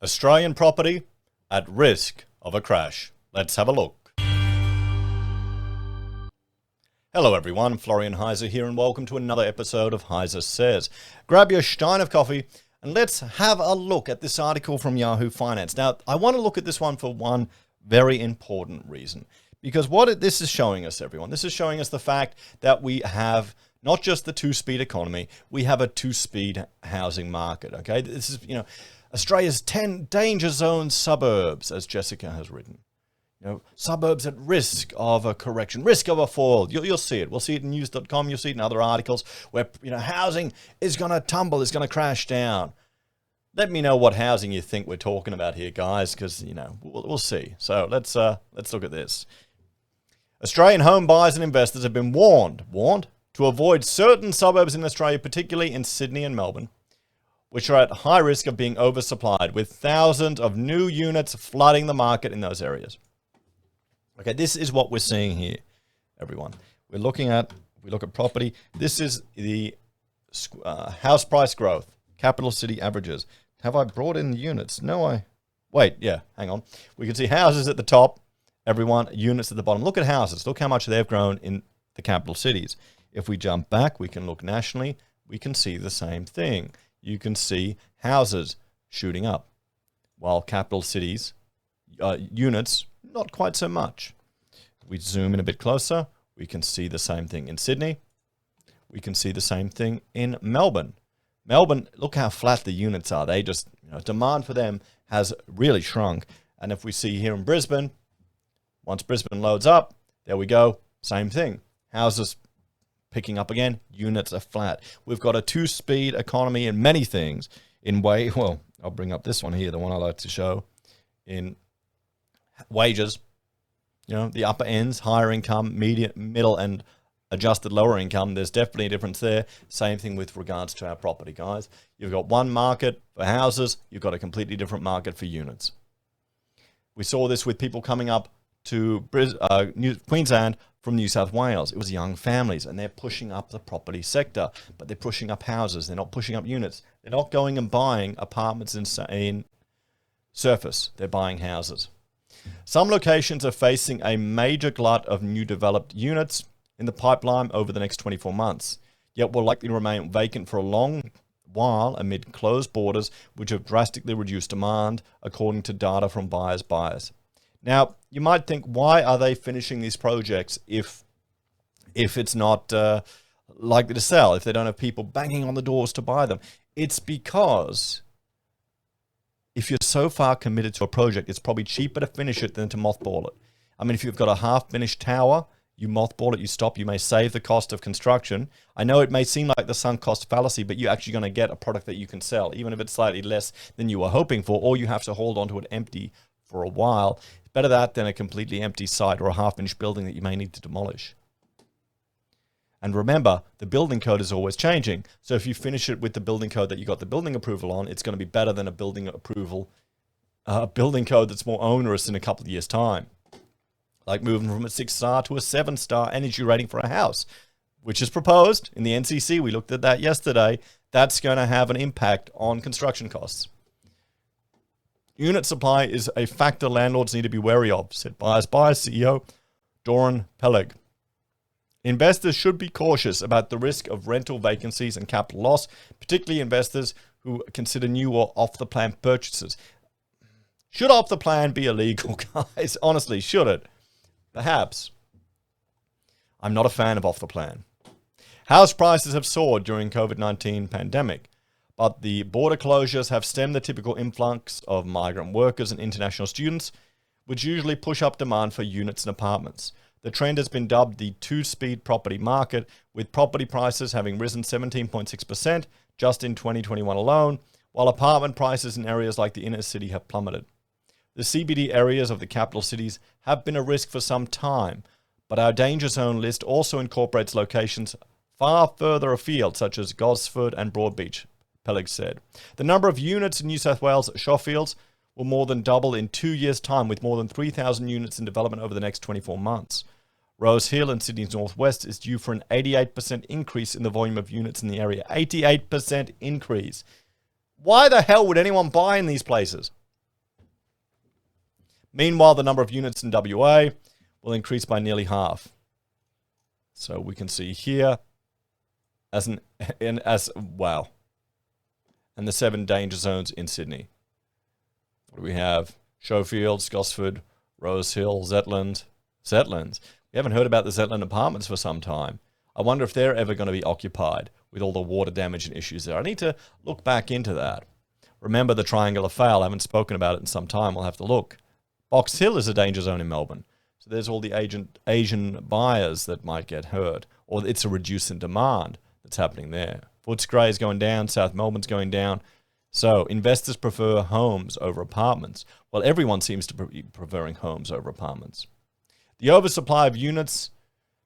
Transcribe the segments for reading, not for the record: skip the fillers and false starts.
Australian property at risk of a crash. Let's have a look. Hello everyone, Florian.Heise here and welcome to another episode of HeiseSays. Grab your stein of coffee and let's have a look at this article from Yahoo Finance. Now, I want to look at this one for one very important reason. Because what this is showing us, everyone, this is showing us the fact that we have not just the two-speed economy, we have a two-speed housing market, okay? This is, Australia's 10 danger zone suburbs, as Jessica has written. Suburbs at risk of a correction, risk of a fall. You'll see it. We'll see it in news.com. You'll see it in other articles where, housing is going to tumble, is going to crash down. Let me know what housing you think we're talking about here, guys, because, we'll see. So let's look at this. Australian home buyers and investors have been warned to avoid certain suburbs in Australia, particularly in Sydney and Melbourne, which are at high risk of being oversupplied, with thousands of new units flooding the market in those areas. Okay, this is what we're seeing here, everyone. We look at property. This is the house price growth, capital city averages. Have I brought in the units? No, hang on. We can see houses at the top, everyone, units at the bottom. Look at houses. Look how much they've grown in the capital cities. If we jump back, we can look nationally. We can see the same thing. You can see houses shooting up, while capital cities, units, not quite so much. If we zoom in a bit closer, we can see the same thing in Sydney. We can see the same thing in Melbourne. Melbourne, look how flat the units are. They just, demand for them has really shrunk. And if we see here in Brisbane, once Brisbane loads up, there we go, same thing. Houses picking up again, units are flat. We've got a two-speed economy in many things. I'll bring up this one here, the one I like to show. In wages, the upper ends, higher income, medium, middle, and adjusted lower income, there's definitely a difference there. Same thing with regards to our property, guys. You've got one market for houses, you've got a completely different market for units. We saw this with people coming up to Queensland from New South Wales. It was young families, and they're pushing up the property sector, but they're pushing up houses. They're not pushing up units. They're not going and buying apartments in surface. They're buying houses. Some locations are facing a major glut of new developed units in the pipeline over the next 24 months, yet will likely remain vacant for a long while amid closed borders, which have drastically reduced demand, according to data from buyers. Now, you might think, why are they finishing these projects if it's not likely to sell, if they don't have people banging on the doors to buy them? It's because if you're so far committed to a project, it's probably cheaper to finish it than to mothball it. I mean, if you've got a half-finished tower, you mothball it, you stop, you may save the cost of construction. I know it may seem like the sunk cost fallacy, but you're actually going to get a product that you can sell, even if it's slightly less than you were hoping for, or you have to hold on to it empty for a while. Better that than a completely empty site or a half-finished building that you may need to demolish. And remember, the building code is always changing. So if you finish it with the building code that you got the building approval on, it's going to be better than a building code that's more onerous in a couple of years' time. Like moving from a 6-star to a 7-star energy rating for a house, which is proposed in the NCC. We looked at that yesterday. That's going to have an impact on construction costs. Unit supply is a factor landlords need to be wary of, said Buyers CEO Doran Peleg. Investors should be cautious about the risk of rental vacancies and capital loss, particularly investors who consider new or off-the-plan purchases. Should off-the-plan be illegal, guys? Honestly, should it? Perhaps. I'm not a fan of off-the-plan. House prices have soared during COVID-19 pandemic, but the border closures have stemmed the typical influx of migrant workers and international students, which usually push up demand for units and apartments. The trend has been dubbed the two-speed property market, with property prices having risen 17.6% just in 2021 alone, while apartment prices in areas like the inner city have plummeted. The CBD areas of the capital cities have been a risk for some time, but our danger zone list also incorporates locations far further afield, such as Gosford and Broadbeach, Peleg said. The number of units in New South Wales Shawfields will more than double in 2 years' time, with more than 3,000 units in development over the next 24 months. Rose Hill in Sydney's northwest is due for an 88% increase in the volume of units in the area. 88% increase. Why the hell would anyone buy in these places? Meanwhile, the number of units in WA will increase by nearly half. So we can see here wow. And the 7 danger zones in Sydney. What do we have? Schofields, Gosford, Rosehill, Zetland. We haven't heard about the Zetland apartments for some time. I wonder if they're ever going to be occupied with all the water damage and issues there. I need to look back into that. Remember the triangular fail. I haven't spoken about it in some time. We'll have to look. Box Hill is a danger zone in Melbourne. So there's all the Asian buyers that might get hurt. Or it's a reduce in demand that's happening there. Footscray is going down. South Melbourne's going down. So investors prefer homes over apartments. Well, everyone seems to be preferring homes over apartments. The oversupply of units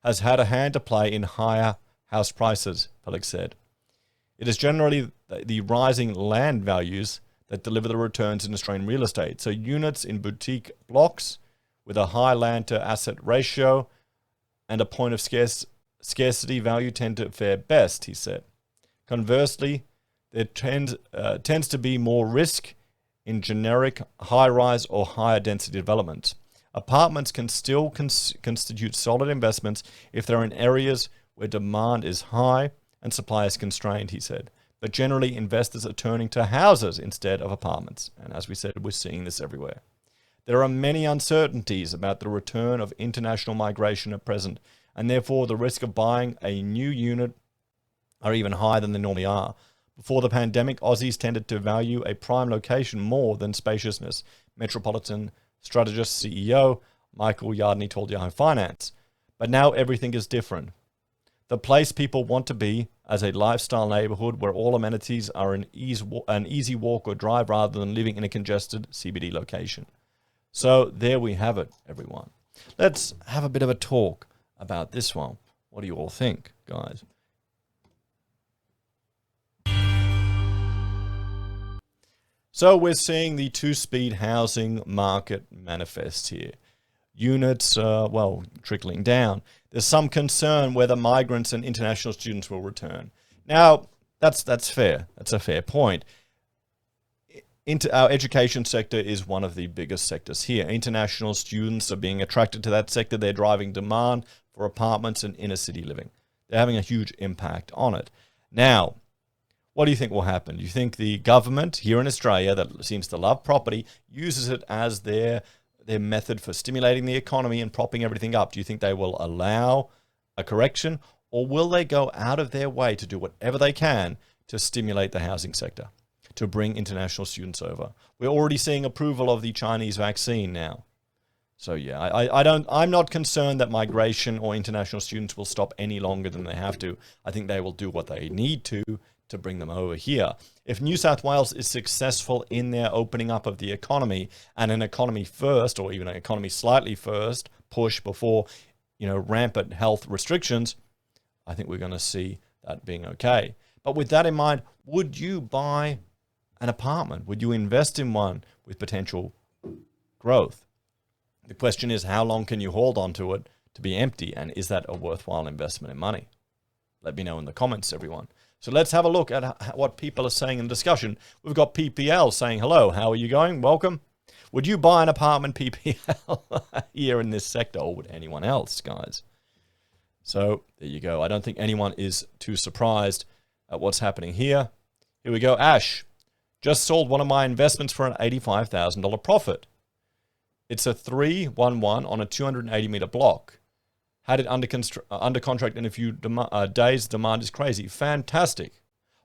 has had a hand to play in higher house prices, Felix said. It is generally the rising land values that deliver the returns in Australian real estate. So units in boutique blocks with a high land to asset ratio and a point of scarcity value tend to fare best, he said. Conversely, there tends to be more risk in generic high-rise or higher density developments. Apartments can still constitute solid investments if they're in areas where demand is high and supply is constrained, he said. But generally, investors are turning to houses instead of apartments. And as we said, we're seeing this everywhere. There are many uncertainties about the return of international migration at present, and therefore the risk of buying a new unit are even higher than they normally are. Before the pandemic, Aussies tended to value a prime location more than spaciousness. Metropolitan strategist CEO Michael Yardney told Yahoo Finance. But now everything is different. The place people want to be as a lifestyle neighborhood where all amenities are an easy walk or drive rather than living in a congested CBD location. So there we have it, everyone. Let's have a bit of a talk about this one. What do you all think, guys? So we're seeing the two-speed housing market manifest here. Units, trickling down. There's some concern whether migrants and international students will return. Now, that's fair. That's a fair point. Our education sector is one of the biggest sectors here. International students are being attracted to that sector. They're driving demand for apartments and inner city living. They're having a huge impact on it. Now, what do you think will happen? Do you think the government here in Australia that seems to love property uses it as their method for stimulating the economy and propping everything up? Do you think they will allow a correction, or will they go out of their way to do whatever they can to stimulate the housing sector, to bring international students over? We're already seeing approval of the Chinese vaccine now. So yeah, I'm not concerned that migration or international students will stop any longer than they have to. I think they will do what they need to bring them over here. If New South Wales is successful in their opening up of the economy and an economy first, or even an economy slightly first push before, rampant health restrictions, I think we're going to see that being okay. But with that in mind, would you buy an apartment? Would you invest in one with potential growth? The question is, how long can you hold on to it to be empty? And is that a worthwhile investment in money? Let me know in the comments, everyone. So let's have a look at what people are saying in the discussion. We've got PPL saying, hello, how are you going? Welcome. Would you buy an apartment, PPL, here in this sector, or would anyone else, guys? So there you go. I don't think anyone is too surprised at what's happening here. Here we go. Ash, just sold one of my investments for an $85,000 profit. It's a 311 on a 280-meter block. Had it under contract in a few days. Demand is crazy. Fantastic.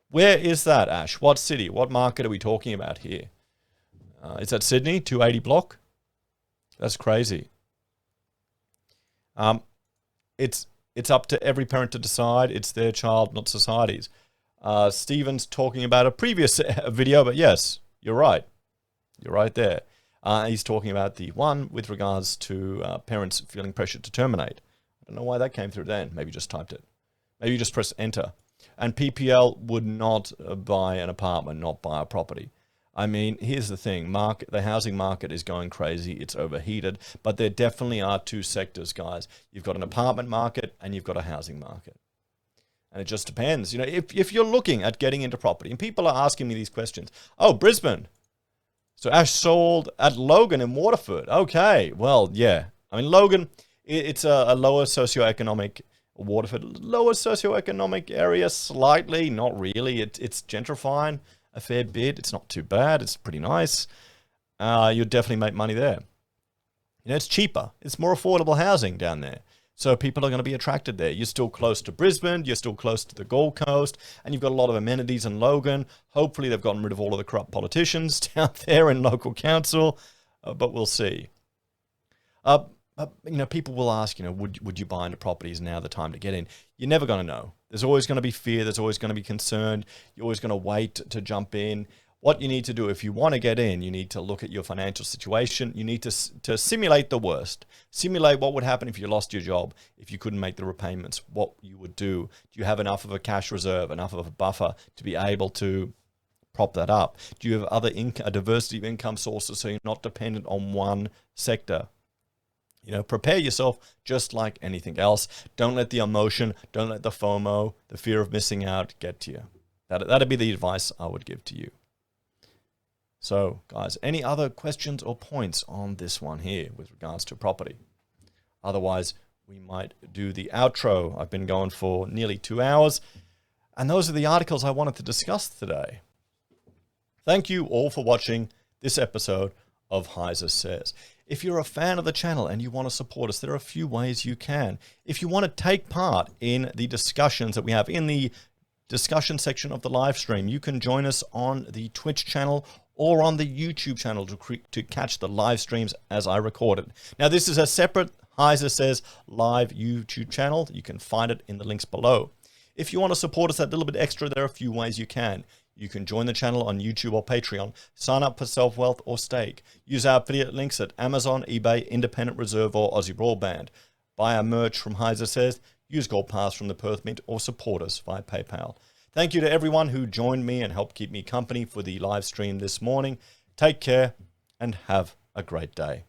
Where is that, Ash? What city? What market are we talking about here? Is that Sydney? 280 block? That's crazy. It's up to every parent to decide. It's their child, not society's. Stephen's talking about a previous video, but yes, you're right. You're right there. He's talking about the one with regards to parents feeling pressure to terminate. I don't know why that came through then. Maybe just typed it. Maybe you just press enter. And PPL would not buy an apartment, not buy a property. I mean, here's the thing. The housing market is going crazy. It's overheated. But there definitely are two sectors, guys. You've got an apartment market and you've got a housing market. And it just depends. If you're looking at getting into property, and people are asking me these questions. Oh, Brisbane. So Ash sold at Logan in Waterford. Okay, well, yeah. I mean, Logan, it's a lower socioeconomic, Waterford, lower socioeconomic area slightly, not really. It's gentrifying a fair bit. It's not too bad. It's pretty nice. You'll definitely make money there. You know, it's cheaper. It's more affordable housing down there. So people are going to be attracted there. You're still close to Brisbane. You're still close to the Gold Coast. And you've got a lot of amenities in Logan. Hopefully they've gotten rid of all of the corrupt politicians down there in local council. But we'll see. You know, people will ask, you know, would you buy into properties now the time to get in? You're never going to know. There's always going to be fear. There's always going to be concern. You're always going to wait to jump in. What you need to do if you want to get in, you need to look at your financial situation. You need to simulate the worst. Simulate what would happen if you lost your job, if you couldn't make the repayments, what you would do. Do you have enough of a cash reserve, enough of a buffer to be able to prop that up? Do you have other a diversity of income sources so you're not dependent on one sector? You know, prepare yourself just like anything else. Don't let the emotion, don't let the FOMO, the fear of missing out get to you. That'd be the advice I would give to you. So, guys, any other questions or points on this one here with regards to property? Otherwise, we might do the outro. I've been going for nearly 2 hours, and those are the articles I wanted to discuss today. Thank you all for watching this episode of HeiseSays. If you're a fan of the channel and you want to support us, there are a few ways you can. If you want to take part in the discussions that we have in the discussion section of the live stream, you can join us on the Twitch channel or on the YouTube channel to catch the live streams as I record it. Now, this is a separate HeiseSays live YouTube channel. You can find it in the links below. If you want to support us that little bit extra, there are a few ways you can. You can join the channel on YouTube or Patreon, sign up for SelfWealth or Stake, use our affiliate links at Amazon, eBay, Independent Reserve or AussieBroadband, buy our merch from HeiseSays, use Gold Pass from the Perth Mint, or support us via PayPal. Thank you to everyone who joined me and helped keep me company for the live stream this morning. Take care and have a great day.